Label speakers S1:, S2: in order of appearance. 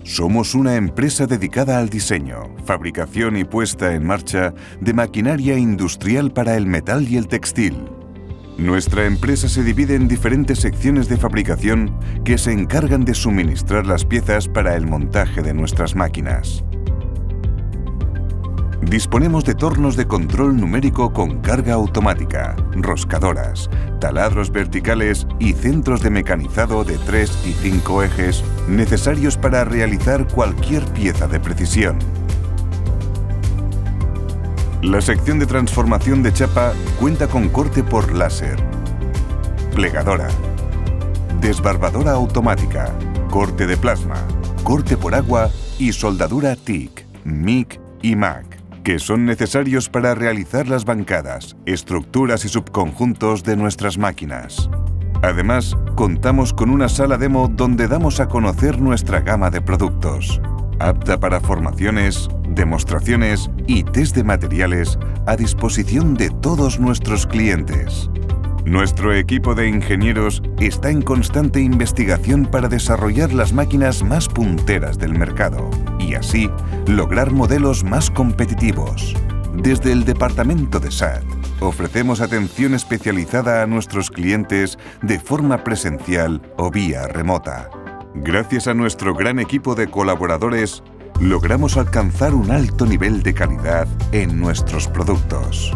S1: Somos una empresa dedicada al diseño, fabricación y puesta en marcha de maquinaria industrial para el metal y el textil. Nuestra empresa se divide en diferentes secciones de fabricación que se encargan de suministrar las piezas para el montaje de nuestras máquinas. Disponemos de tornos de control numérico con carga automática, roscadoras, taladros verticales y centros de mecanizado de 3 y 5 ejes necesarios para realizar cualquier pieza de precisión. La sección de transformación de chapa cuenta con corte por láser, plegadora, desbarbadora automática, corte de plasma, corte por agua y soldadura TIC, MIG y MAC, que son necesarios para realizar las bancadas, estructuras y subconjuntos de nuestras máquinas. Además, contamos con una sala demo donde damos a conocer nuestra gama de productos, apta para formaciones, demostraciones y test de materiales a disposición de todos nuestros clientes. Nuestro equipo de ingenieros está en constante investigación para desarrollar las máquinas más punteras del mercado y así lograr modelos más competitivos. Desde el departamento de SAT, ofrecemos atención especializada a nuestros clientes de forma presencial o vía remota. Gracias a nuestro gran equipo de colaboradores, logramos alcanzar un alto nivel de calidad en nuestros productos.